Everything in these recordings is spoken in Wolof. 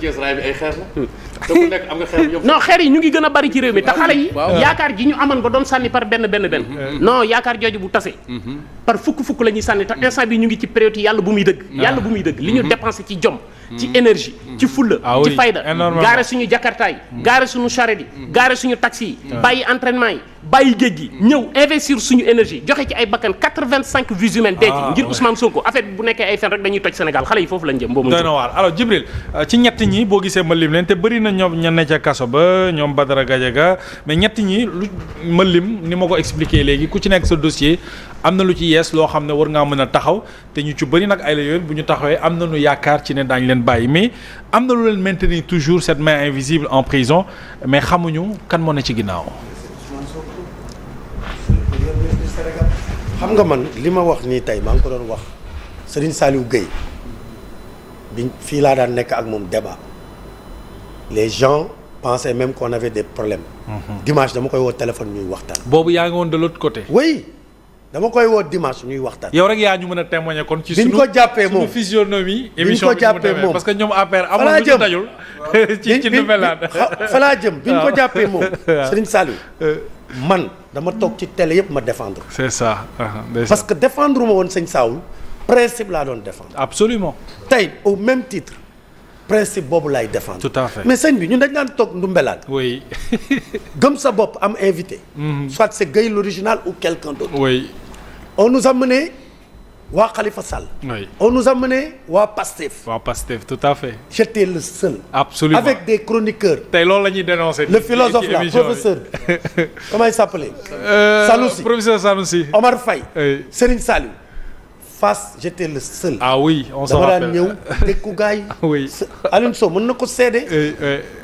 Thiès raay bi ay xeer la. te ku nekk am nga xeer yëpp. non xeer yi ñu ngi gën a bari ci réew mi te xale yi. yaakaar ji ñu amoon ba doon sànni par benn. non yaakaar jooju bu tasee. par fukk la ñuy sànni te instant bi ñu ngi ci période yàlla bu muy dëgg. yàlla bu muy dëgg li ñu dépensé ci jom. ci énergie ci fulla ci fayda. gaare suñu jakarta yi. gaare suñu charrette yi. gaare suñu taxi yi. bàyyi entraînement yi. bàyyi géej gi ñëw investir suñu énergie joxe ci ay bakkan 85 vies humaines dee ci ngir Ousmane Sonko affaire bi bu nekkee ay fen rek dañuy toj Sénégal xale yi foofu lañ jëm boobu. doy na waar alors Djibril ci ñett ñi boo gisee ma lim leen te bëri na ñoom ña ne ca kaso ba ñoom Badara Gadiaga mais ñett ñi lu ma lim ni ma ko expliqué léegi ku ci nekk sa dossier am na lu ci yees loo xam ne war ngaa mën a taxaw te ñu ci bëri nag ay la yoon bu ñu taxawee am nañu yaakaar ci ne daañu leen bàyyi mais am na lu leen maintenir toujours cette main invisible en prison mais xamuñu kan moo ne ci ginnaaw. xam nga man li ma wax nii tey maa ngi ko doon wax Serigne Saliou Gueye bi fii laa daan nekk ak moom débat les gens pensaient même qu'on avait des problèmes. Dimanche dama koy woo téléphone ñuy waxtaan. boobu yaa ngi woon de l'autre côté. oui dama koy woo dimanche ñuy waxtaan. yow rek yaa ñu mën a témoigner kon. ci biñ ko jàppee moom suñu physionomie. émission bi mu demee parce que ñoom affaire amul lu ñu dajul. ci nouvelle fa laa jëm biñ ko jàppee moom Serigne Saliou. man dama toog ci télé yëpp ma défendre. c'est ça. parce que défendre ma woon sëñ Saoul principe laa doon défendre. absolument. tey au même titre principe boobu laay défendre. tout à fait mais sëñ bi ñun dañ daan toog ndumbelaan. oui. gëm sa bopp am invité. soit c'est Gueye l'original ou quelqu'un d'autre. oui. on nous a mené waa Khalifa Sall. oui. on nous a mené waa Pastef. waa Pastef tout à fait. j'étais le seul. absolument avec des chroniqueurs. tey loolu la ñuy dénoncer. le philosophe là professeur. comment il s'appelait. Sanoussi professeur Sanoussi. Omar Faye. oui. Serigne Saliou. Fass j'étais le seul. ah oui on s'en dama rappelle daan ñëw dëkku gars yi. oui. Alioune Sow mën na ko seede.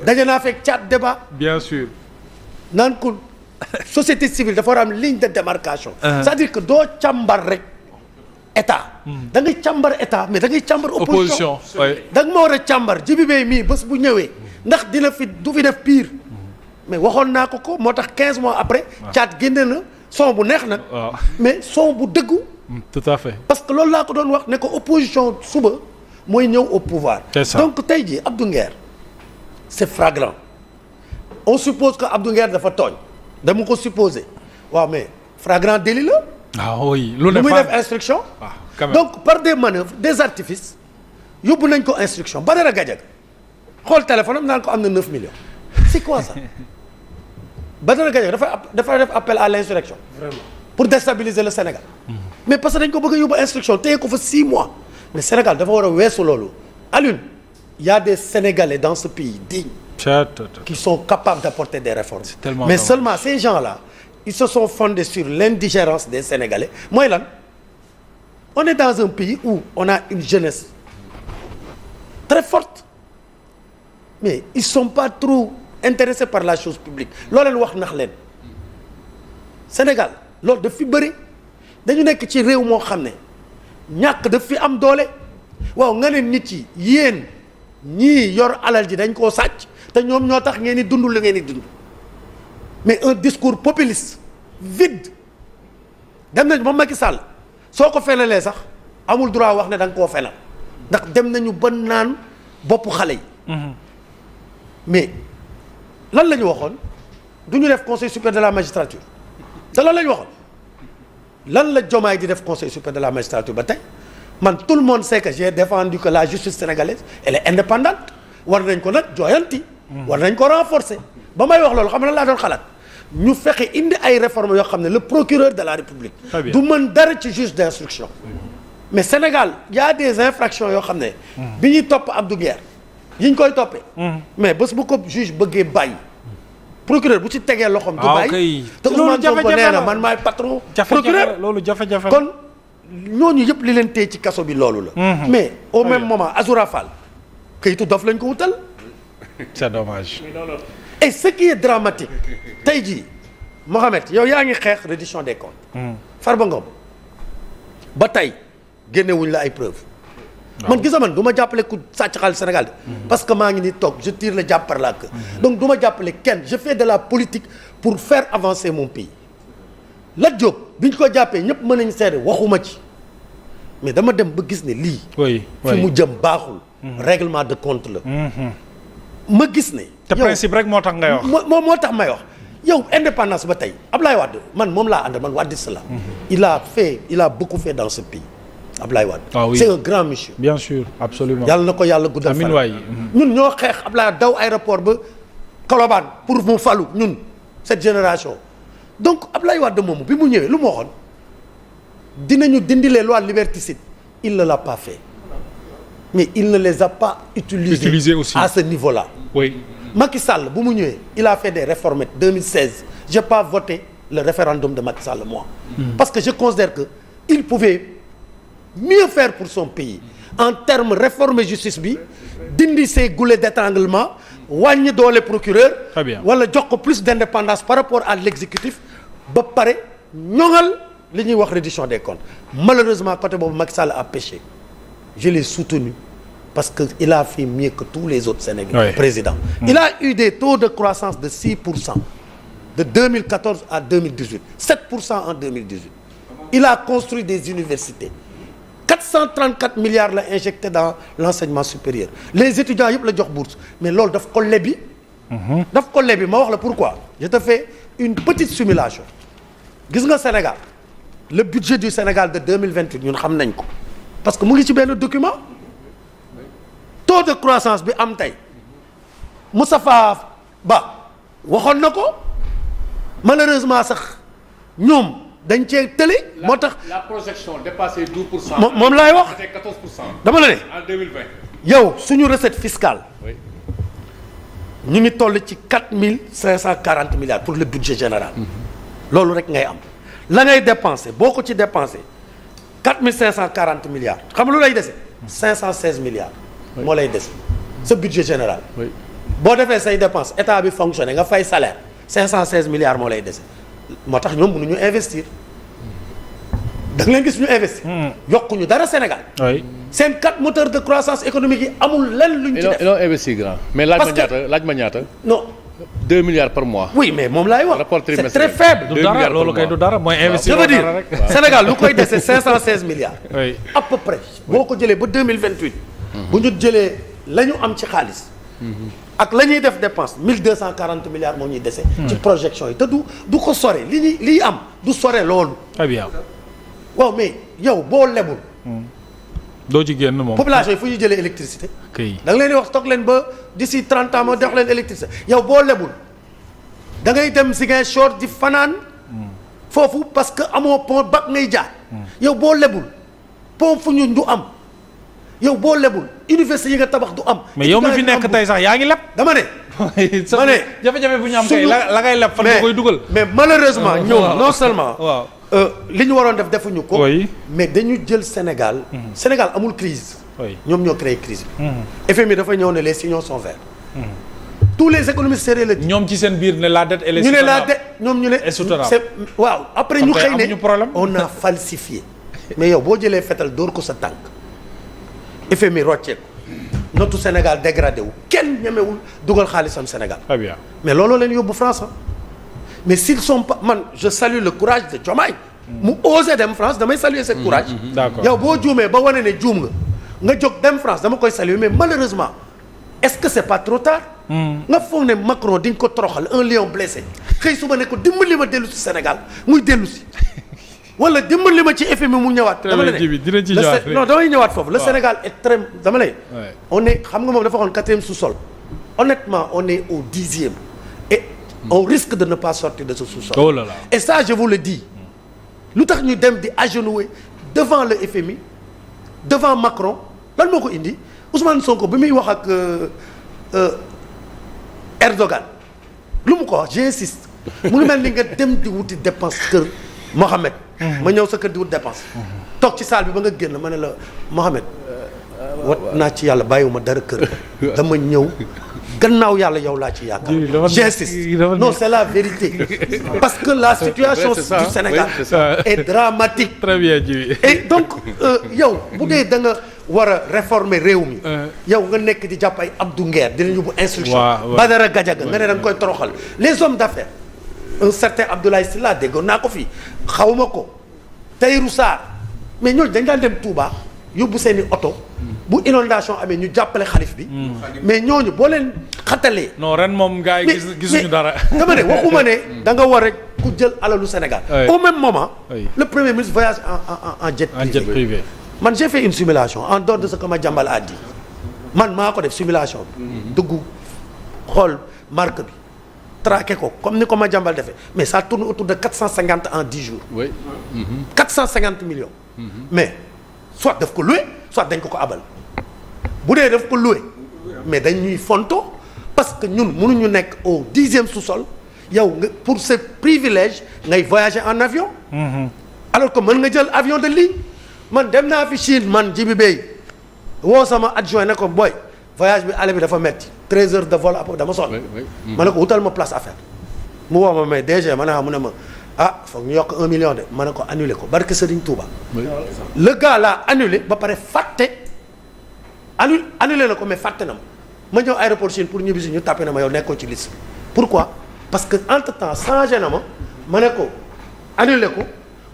daje naa fekk caat débat. bien sûr. naan ko société civile dafa war a am ligne de démarcation. c'est-à-dire que doo càmbar rek état. da ngay càmbar état mais da ngay càmbar opposition. da nga ma war a càmbar Djibi Bey mii bés bu ñëwee ndax dina fi du fi def pire. mais waxoon naa ko moo tax 15 mois après. caat génne na son bu neex nag. mais son bu dëggu. tout à fait. parce que loolu laa ko doon wax ne ko opposition suba mooy ñëw au pouvoir. c'est ça. donc tey jii Abdou Nguer c'est flagrant on suppose que Abdou Nguer dafa tooñ dama ko supposer waaw mais flagrant délit la. ah oui lu muy def instruction. quand même. donc par des manœuvres des artifices yóbbu nañ ko instruction Badara Gadiaga xool téléphone am naan ko am na 9 millions c'est quoi ça Badara Gadiaga dafa def appel à l'insurrection. Vraiment. Pour déstabiliser le Sénégal. mais parce que dañ ko bëgg a yóbbu instruction téye ko fa 6 mois. mais Sénégal dafa war a weesu loolu. Alioune il y a des Sénégalais dans ce pays dignes. qui sont capables d'apporter des réformes. mais seulement ces gens-là ils se sont fondés sur l'indigérence des Sénégalais mooy lan on est dans un pays où on a une jeunesse très forte mais ils sont pas trop intéressés par la chose publique loo leen wax nax leen Sénégal loolu daf fi bëri dañu nekk ci réew moo xam ne ñàkk daf fi am doole waaw nga ne nit yi yéen ñii yor alal ji dañ koo sàcc te ñoom ñoo tax ngeen di dund li ngeen di dund mais un discours populiste vide dem nañ ba Macky Sall soo ko fenalee sax amul droit wax ne da nga koo fenal ndax dem nañu ba naan boppu xale yi. mais lan la ñu waxoon du ñu def conseil supérieur de la magistrature te lan la ñu waxoon lan la Diomaye di def conseil supérieur de la magistrature ba tey man tout le monde sait que j'ai défendu que la justice sénégalaise elle est indépendante war nañ ko nag jooyanti. war nañ ko renforcer ba may wax loolu xam na laa doon xalaat ñu fexe indi ay réformes yoo xam ne le procureur de la République du mën dara ci juge d'instruction mais Sénégal y a des infractions yoo xam ne bi ñuy topp Abdou Nguer yi ñu koy toppee mais bés bu ko juge bëggee bàyyi procureur bu ci tegee loxoom du bàyyi te Ousmane Sonko nee na man maay patron procureur loolu jafe-jafe kon ñooñu yëpp li leen téye ci kaso bi loolu la mais au même moment Azoura Fall kayitu dof lañ ko wutal. c'est dommage. et ce qui est dramatique tey jii Mohamed yow yaa ngi xeex reddition des comptes. Farba Ngom ba tey génnewuñ la ay preuves. man gisa man du ma jàppale ku sàcc xaalis Sénégal de. parce que maa ngi ni toog je tire le diable par la queue. donc du ma jàppale kenn je fais de la politique pour faire avancer mon pays. Lat Diop bi ñu ko jàppee ñëpp mën nañu seede waxuma ci mais dama dem ba gis ne lii. oui fi mu jëm baaxul. règlement de compte la. ma gis ne. te principe rek moo tax ngay wax. moo tax may wax yow indépendance ba tey Ablaye Wade man moom laa àndal man Wadiste la. il a beaucoup fait dans ce pays Ablaye Wade. Ah oui. c'est un grand monsieur. bien sûr absolument. yàlla na ko yàlla guddal fan. amiin waay. ñun ñoo xeex Ablaye daw aéroport ba Colobane pour mu falu ñun cette génération donc Ablaye Wade moomu bi mu ñëwee lu mu waxoon dinañu dindi les lois liberticides il ne l'a pas fait mais il ne les a pas utilisées aussi à ce niveau-là. oui. Macky Sall bu mu ñëwee il a fait des réformes 2016 j'ai pas voté le référendum de Macky Sall moi. Parce que je considère que il pouvait mieux faire pour son pays en termes réformer justice bi dindi ces goulets d'étranglement wàññi doole procureur. Très bien. wala jox ko plus d'indépendance par rapport à l'exécutif ba pare ñoŋal li ñuy wax reddition des comptes malheureusement côté boobu Macky Sall a péché je l'ai soutenu parce que il a fait mieux que tous les autres Sénégalais. Oui. Président. Il a eu des taux de croissance de 6% de 2014 à 2018 7% en 2018 il a construit des universités 434 milliards la injecté dans l'enseignement supérieur les étudiants yëpp la jox bourse mais loolu daf ko lebi. daf ko lebi ma wax la pourquoi je te fais une petite simulation gis nga Sénégal le budget du Sénégal de 2028 ñun xam nañ ko parce que mu ngi ci benn document taux de croissance bi am tey Moustapha Ba waxoon na ko malheureusement sax ñoom dañ cee tële moo tax la projection dépassé 12%. moom laay wax c'était 14%. dama la ne en 2020. yow suñu recette fiscale oui. ñu ngi toll ci 4540 milliards pour le budget général loolu rek ngay am la ngay dépensé boo ko ci dépensé 4540 milliards xam nga lu lay dese 516 milliards moo lay dese sa budget général oui. boo defee say dépense état bi fonctionné nga fay salaire 516 milliards moo lay dese moo tax ñoom mënuñu investir da nga leen gis ñu investir yokkuñu dara Sénégal oui. seen 4 moteurs de croissance économique yi amul lenn luñ ci def ils ont investi grand. mais laaj Parce ma que- ñaata laaj ma ñaata. non 2 milliards par mois. oui mais moom laay wax Rapport c'est trimestriel. très faible du 2 dara milliards loolu par kay mois. du dara mooy investir je veux dire dara rek. Sénégal lu koy dese 516 milliards oui. à peu près boo ko jëlee ba 2028 bu ñu jëlee la ñu am ci xaalis ak la ñuy def dépense 1240 milliards moo ñuy dese ci projection yi te du ko sore li am du sore loolu très bien. waaw mais yow boo lebul doo ci génn moom. population yi fu ñuy jëlee électricité kay. da nga leen di wax toog leen ba d'ici 30 ans ma jox leen électricité yow boo lebul da ngay dem Ziguinchor di fanaan foofu parce que amoo pont bak ngay jaar yow boo lebul pont fu ñu du am yow boo lebul université yi nga tabax du am mais yow mi fi nekk tey sax yaa ngi leb. dama ne ma ne jafe-jafe bu ñu am kay suñu- la ngay leb fan nga koy dugal. mais malheureusement ñoom non seulement waaw. li ñu waroon def defuñu ko Oui. mais dañu jël Sénégal Sénégal amul crise oui. ñoom ñoo créé crise bi FMI dafa ñëw ne les signaux sont verts tous les économistes sérieux la ñoom ci seen biir ne la dette elle est ñu ne la soutenable. dette ñoom ñu ne est soutenable. c'est waaw après ñu Kon xëy tey amuñu problème. ne on a falsifié mais yow boo jëlee fetal dóor ko sa tànk FMI rocceeku notu Sénégal dégradé wu kenn ñemewul dugal xaalisam Sénégal très bien. mais looloo leen yóbbu France mais s'ils sont pas man je salue le courage de Diomaye mu osé dem France damay saluer ce courage d'accord. yow boo juumee ba wane ne juum nga jóg dem France dama koy saluer mais malheureusement est-ce que c'est pas trop tard nga foog ne Macron di nga ko toroxal un lion blessé xëy suba ne ko dimbali ma dellu si Sénégal muy dellu si wala dimbali ma ci FMI mu ñëwaat dama la ne dinañ ci le ñëwaat non damay ñëwaat foofu le waaw. Sénégal est très dama lay Ouais. on est xam nga moom dafa waxoon 4e sous-sol honnêtement on est au 10e et on risque de ne pas sortir de ce sous-sol Oh là là. et ça je vous le dis lu tax ñu dem di agenouiller devant le FMI devant Macron lan moo ko indi Ousmane Sonko bi muy wax ak Erdogan lu mu ko wax j'insiste mu ngi mel ni nga dem di wuti dépense kër Mohamed ma ñëw sa kër di wut dépense toog ci salle bi ba nga génn ma ne la Mohamed wat naa ci yàlla bàyyiwuma dara kër dama ñëw gannaaw yàlla yow laa ci yaakaar j'insiste non c'est la vérité parce que la situation Ouais, c'est ça, du Sénégal oui, c'est ça. est dramatique très bien Djibi. et donc yow bu dee da nga war a réformer réew mi yow nga nekk di jàpp ay Abdou Nguer di leen yóbbu instruction waaw. Badara Gadiaga nga ne da nga koy toroxal les hommes d'affaires un certain Abdoulaye Sylla déggoon naa ko fii xawma ko Tahirou Sarr mais ñooñu dañ daan dem Touba yóbbu seeni oto bu inondation amee ñu jàppale xalif bi. mais ñooñu boo leen xatalee. non ren moom gars yi gisuñu dara. dama ne waxuma ne da nga war rek ku jël alalu Sénégal. au même moment. le premier ministre voyage en jet privé. man j'ai fait une simulation en dehors de ce que Madiambal a dit man maa ko def simulation bi. dugg xool marque bi. traqué ko comme ni ko Madiambal defee mais ça tourne autour de 450 en 10 jours. oui. 450 millions. mais soit daf ko loué soit dañ ko abal bu dee daf ko loué mais dañ ñuy fonto parce que ñun mënuñu nekk au 10e sous-sol yow nga pour ce privilège ngay voyager en avion. alors que mën nga jël avion de ligne man dem naa fi Chine man Djibi Bey woo sama adjoint ne ko boy voyage bi aller bi dafa metti 13 heures de vol après dama sonn. ma ne ko wutal ma place à faire mu woo ma mais DG ma ne mu ne ma foog ñu yokk 1 million de ma ne ko annulé ko barke Serigne Touba. le gars l'a annulé ba pare fàtte annulé na ko mais fàtte na ma ñëw aéroport Chine pour ñibbisi ñu tapé na ma yow nekkoo ci liste bi. pourquoi parce que entre temps changé na ma ne ko annulé ko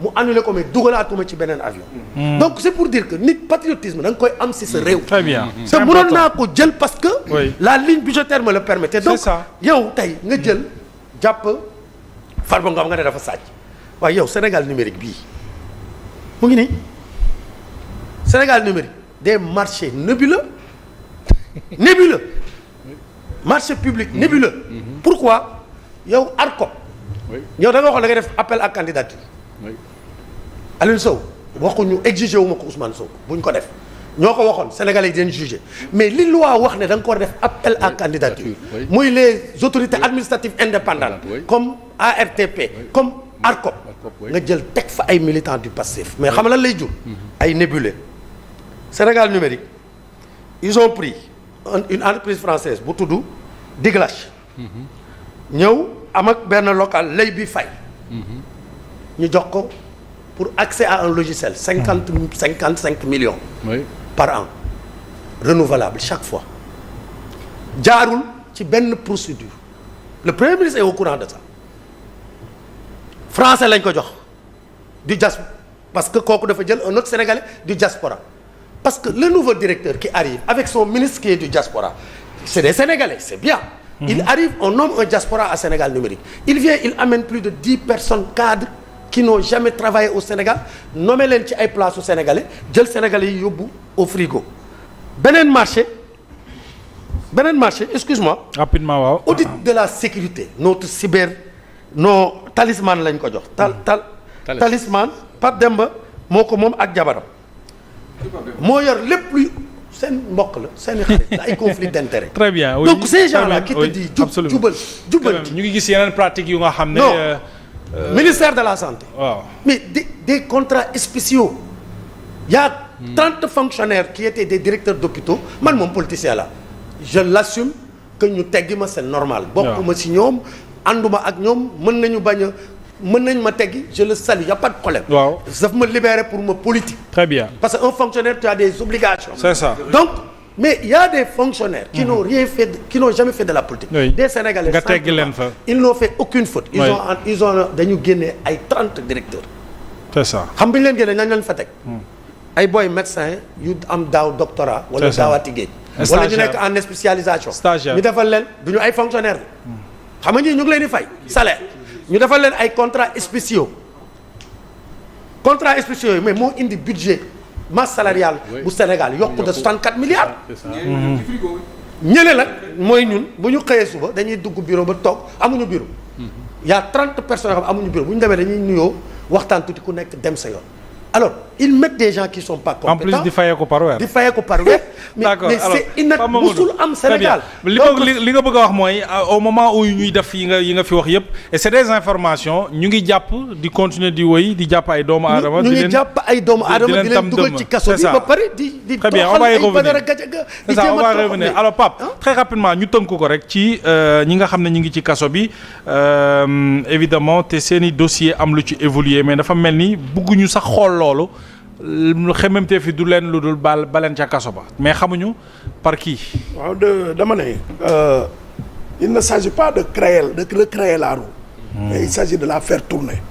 mu annulé ko mais dugalaatuma ci beneen avion. donc c'est pour dire que nit patriotisme da nga koy am si sa réew. très bien te mënoon naa ko jël parce que. la ligne budgétaire me le permettait. donc yow tey nga jël jàpp Farba Ngom nga ne dafa sàcc waaye yow Sénégal numérique bii mu ngi nii Sénégal numérique des marchés nébuleux marché public nébuleux. pourquoi yow ARCOP. yow da nga waxoon da ngay def appel à candidature. Aliou Sow waxuñu exiger wu ma ko Ousmane Sow buñ ko def ñoo ko waxoon sénégalais yi dinañ juger mais li loi wax ne da nga ko war a def appel à candidature muy les autorités administratives indépendantes comme ARTP comme ARCOP nga jël teg fa ay militants du PASTEF mais xam nga lan lay jur ay nébuleux Sénégal numérique ils ont pris une entreprise française bu tudd Diglash ñëw am ak benn local lay bi fay ñu jox ko pour accès à un logiciel 55 millions par an renouvelable chaque fois jaarul ci benn procédure le premier ministre est au courant de ça français lañ ko jox du diaspora parce que kooku dafa jël un autre sénégalais du diaspora parce que le nouveau directeur qui arrive avec son ministre qui est du diaspora c'est des sénégalais c'est bien. Il arrive on nomme un diaspora à Sénégal numérique il vient il amène plus de 10 personnes cadres qui n'ont jamais travaillé au Sénégal nommé leen ci ay places au Sénégalais jël Sénégalais yi yóbbu au frigo beneen marché excuse-moi. rapidement waaw. audit de la sécurité nos talisman lañ ko jox. talisman Pape Demba moo ko moom ak jabaram moo yor lépp luy seen mbokk la seen xarit ay conflit d'intérêt. très bien oui. donc ces gens-là qui te disent jubal ñu ngi gis yeneen pratiques yu nga xam ne. ministère de la santé. waaw mais des contrats spéciaux. Il y a 30 fonctionnaires qui étaient des directeurs d'hôpitaux man moom politicien la je l'assume que ñu teggi ma c'est normal. bokkuma ci ñoom ànduma ak ñoom mën nañ ma teggi je le salue y a pas de problème. waaw daf ma libérer pour ma politique. très bien parce que un fonctionnaire tu as des obligations. c'est ça donc mais il y a des fonctionnaires. qui n'ont rien fait qui n'ont jamais fait de la politique. des Sénégalais nga teggi leen fa. ils n'ont fait aucune faute. ils ont dañu génne ay 30 directeurs. c'est ça xam bi ñu leen génne nañ leen fa teg. ay boy médecin yu am daaw doctorat. wala daawaati géej. wala ñu nekk en spécialisation. stagiaire ñu defal leen du ñu ay fonctionnaires xam nga ñii ñu ngi leen di fay salaire. ñu defal leen ay contrats spéciaux yi mais moo indi budget masse salariale bu Sénégal yokku de 64 milliards. ñële nag mooy ñun bu ñu xëyee suba dañuy dugg bureau ba toog amuñu bureau. y a 30 personnes yoo xam amuñu bureau bu ñu demee dañuy nuyoo waxtaan tuuti ku nekk dem sa yoon. alors ils mettent des gens qui sont pas compétents. en plus di fayee ko par weer. mais c'est inacceptable musul am Sénégal. li nga bëgg a wax mooy au moment où ñuy def yi nga fi wax yëpp et c'est des informations ñu ngi jàpp di continuer di woy di jàpp ay doomu aadama. ñu ngi jàpp ay doomu aadama di leen dugal ci kaso bi ba pare di très bien on va y revenir Badara Gadiaga c'est ça on va revenir alors Pape très rapidement ñu tënk ko rek ci ñi nga xam ne ñu ngi ci kaso bi évidemment te seeni dossier am lu ci évoluer mais dafa mel ni bëgguñu sax xool loolu xemmemte fi du leen lu dul baleen ca kaso ba mais xamuñu par qui. waaw dama ne il ne s'agit pas de créer la roue. mais il s'agit de la faire tourner.